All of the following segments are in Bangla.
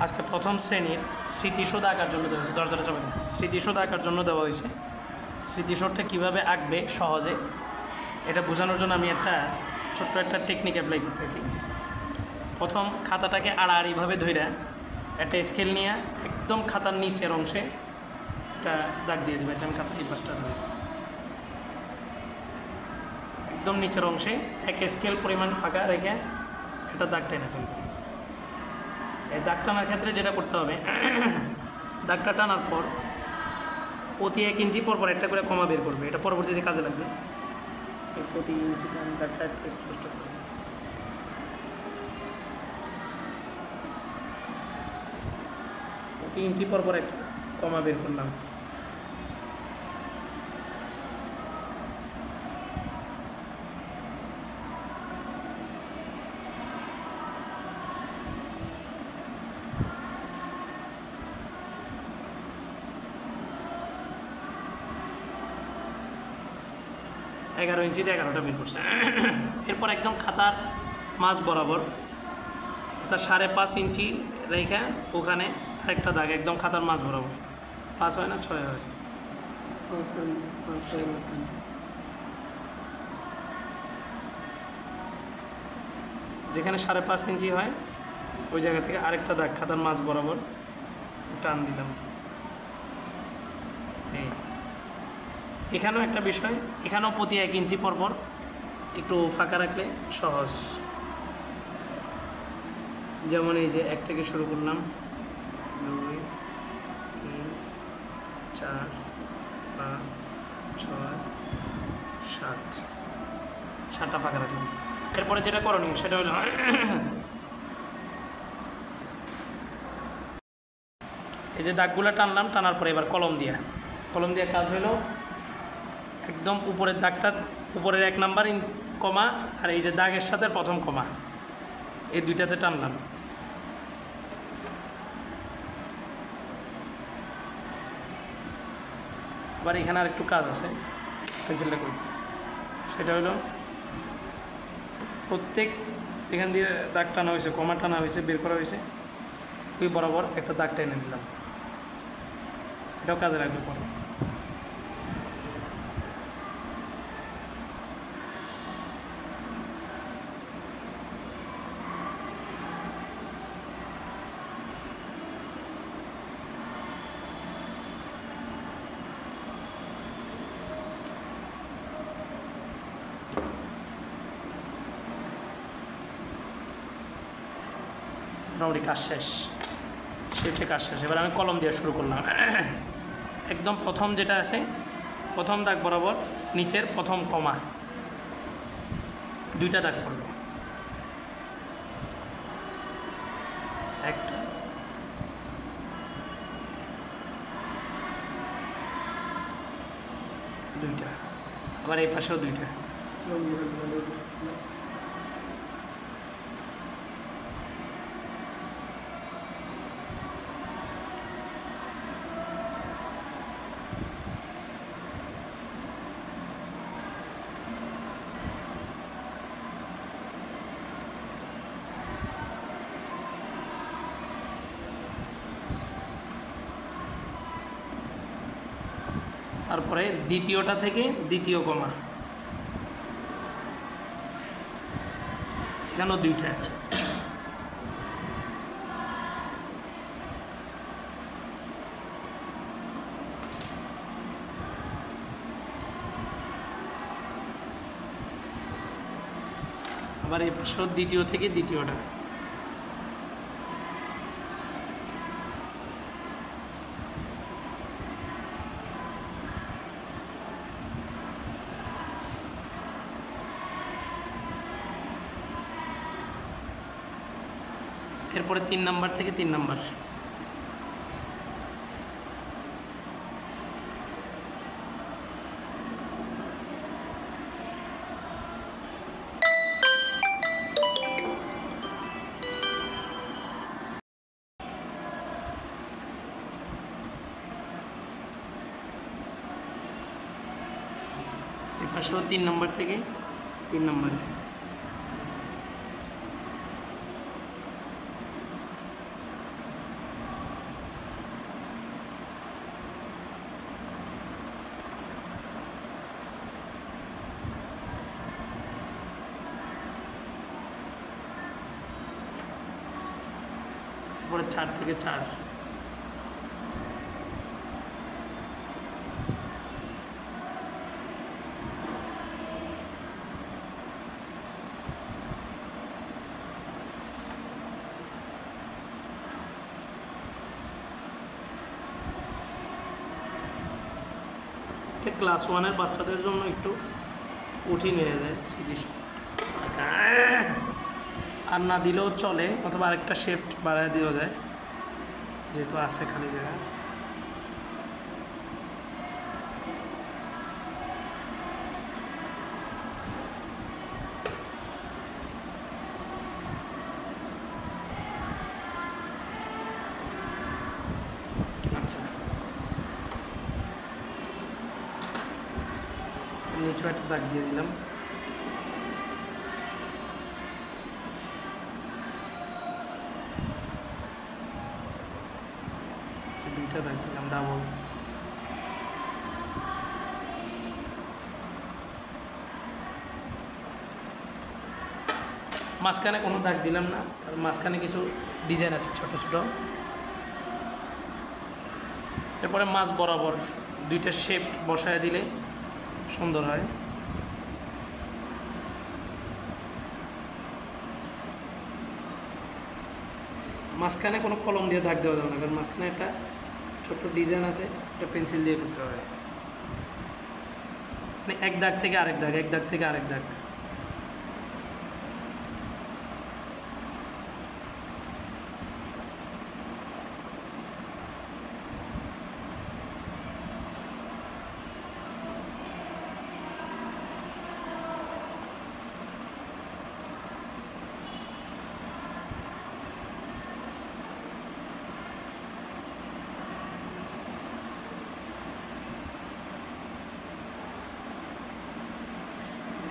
আজকে প্রথম শ্রেণীর স্মৃতিসৌধ আঁকার জন্য দেওয়া হয়েছে। দরজাটা চাপে না। স্মৃতিসৌধ আঁকার জন্য দেওয়া হয়েছে। স্মৃতিসৌধটা কীভাবে আঁকবে সহজে এটা বোঝানোর জন্য আমি একটা ছোট্ট একটা টেকনিক অ্যাপ্লাই করতেছি। প্রথম খাতাটাকে আড়াআড়িভাবে ধইরা একটা স্কেল নিয়ে একদম খাতার নিচের অংশে একটা দাগ দিয়ে দেবে। আমি খাতার এই পাশটা ধরি, একদম নিচের অংশে এক স্কেল পরিমাণ ফাঁকা রেখে একটা দাগ টেনে ফেলবে। এই দাগ টানার ক্ষেত্রে যেটা করতে হবে, দাগটা টানার পর প্রতি 1 ইঞ্চি পর একটা করে কমা বের করবে। এটা পরবর্তীতে কাজে লাগবে। প্রতি ইঞ্চি দাগটা একটু স্পষ্ট করবে। প্রতি ইঞ্চি পর একটা কমা বের করলাম। এগারো ইঞ্চিতে 11টা বের করছে। এরপর একদম খাতার মাঝ বরাবর অর্থাৎ 5.5 ইঞ্চি রেখা ওখানে আরেকটা দাগ একদম খাতার মাঝ বরাবর। 5 হয় না 6 হয়? 5 যেখানে 5.5 ইঞ্চি হয় ওই জায়গা থেকে আরেকটা দাগ খাতার মাঝ বরাবর টান দিলাম। এখানেও একটা বিষয়, এখানেও প্রতি 1 ইঞ্চি পরপর একটু ফাঁকা রাখলে সহজ। যেমন এই যে 1 থেকে শুরু করলাম, 2 3 4 5 6 7, 7টা ফাঁকা রাখলাম। এরপরে যেটা করণীয় সেটা হলো এই যে দাগগুলো টানলাম, টানার পরে এবার কলম দিয়ে কাজ হলো একদম উপরের দাগটা, উপরের 1 নাম্বার কমা আর এই যে দাগের সাথে প্রথম কমা, এই দুইটাতে টানলাম। আবার এখানে আর একটু কাজ আছে, পেন্সিলটা করি। সেটা হলো প্রত্যেক যেখান দিয়ে দাগ টানা হয়েছে, কমা টানা হয়েছে, বের করা হয়েছে, ওই বরাবর একটা দাগ টেনে দিলাম। এটাও কাজে লাগবে পরে। মোটামুটি কাজ শেষ, সেটা কাজ শেষ। এবার আমি কলম দিয়ে শুরু করলাম। একদম প্রথম যেটা আছে, প্রথম দাগ বরাবর নিচের প্রথম কমা, 2টা দাগ পড়বে। একটা, 2টা, আবার এই পাশেও 2টা। তারপরে দ্বিতীয়টা থেকে দ্বিতীয় কমা, এখানেও 2টা। আবার এই পাশেও দ্বিতীয় থেকে দ্বিতীয়টা। এরপরে 3 নাম্বার থেকে 3 নাম্বার। এই পাশেও 3 নাম্বার থেকে 3 নাম্বারে। তারপরে 4 থেকে 4, ক্লাস 1-এর বাচ্চাদের জন্য একটু কঠিন হয়ে যায় স্মৃতিশোধ, আর না দিলেও চলে, অথবা আরেকটা শেফট বাড়ায় দেওয়া যায় যেহেতু আছে খালি জায়গা। আচ্ছা, নিচে একটা দাগ দিয়ে দিলাম। দুইটা দাগ দিলাম ডাবল। মাঝখানে কোনো দাগ দিলাম না, কারণ মাঝখানে কিছু ডিজাইন আছে ছোট ছোট। এরপরে মাছ বরাবর দুইটা শেপ বসায় দিলে সুন্দর হয়। মাঝখানে কোনো কলম দিয়ে দাগ দেওয়া যাবে না, কারণ মাঝখানে একটা ছোট্ট ডিজাইন আছে, এটা পেন্সিল দিয়ে করতে হবে। মানে এক দাগ থেকে আরেক দাগ, এক দাগ থেকে আরেক দাগ।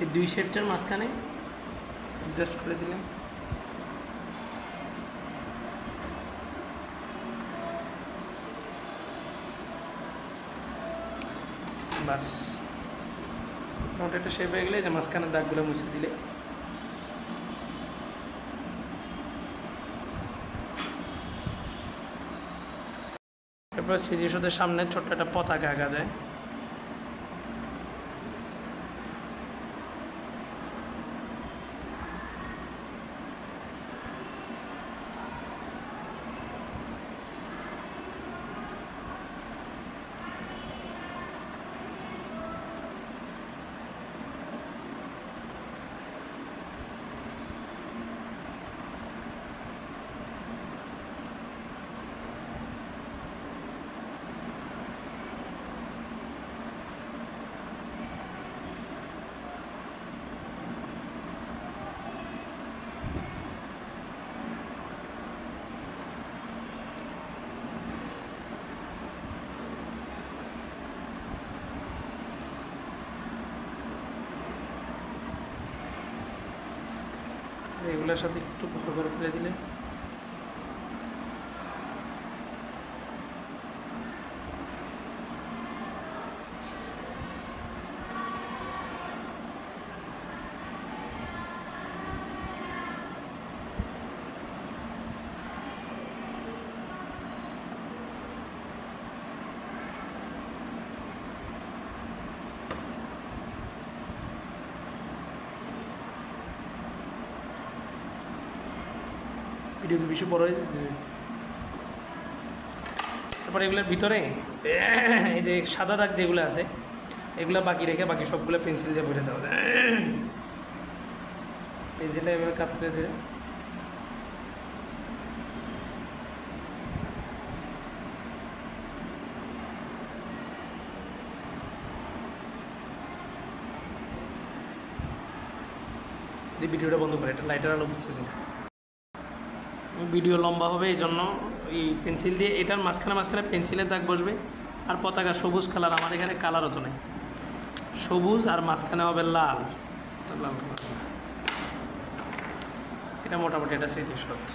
এই দুই শেপটার মাঝখানে অ্যাডজাস্ট করে দিলাম। বাস, ওটা একটা শেপ হয়ে গেলে যে মাঝখানের দাগগুলো মুছে দিলে এরপর স্মৃতিসৌধের সামনে ছোট্ট একটা পতাকা আঁকা যায়। এগুলোর সাথে একটু ঘর ঘর করে দিলে ভিডিও বেশি বড় হয়ে যাচ্ছে। তারপরে এগুলোর ভিতরে এই যে সাদা দাগ যেগুলো আছে এগুলো বাকি রেখে বাকি সবগুলো পেন্সিল দিয়ে ভরে দেওয়া যায়। পেন্সিলটা এভাবে কাট করে ধরে ভিডিওটা বন্ধ করে, এটা লাইটার আলো বুঝতেছি না, ভিডিও লম্বা হবে এই জন্য এই পেন্সিল দিয়ে এটার মাঝখানে মাঝখানে পেন্সিলের দাগ বসবে। আর পতাকা সবুজ কালার, আমার এখানে কালারও তো নেই, সবুজ আর মাঝখানে হবে লাল, লাল কালার। এটা মোটামুটি এটা স্মৃতিসৌধ।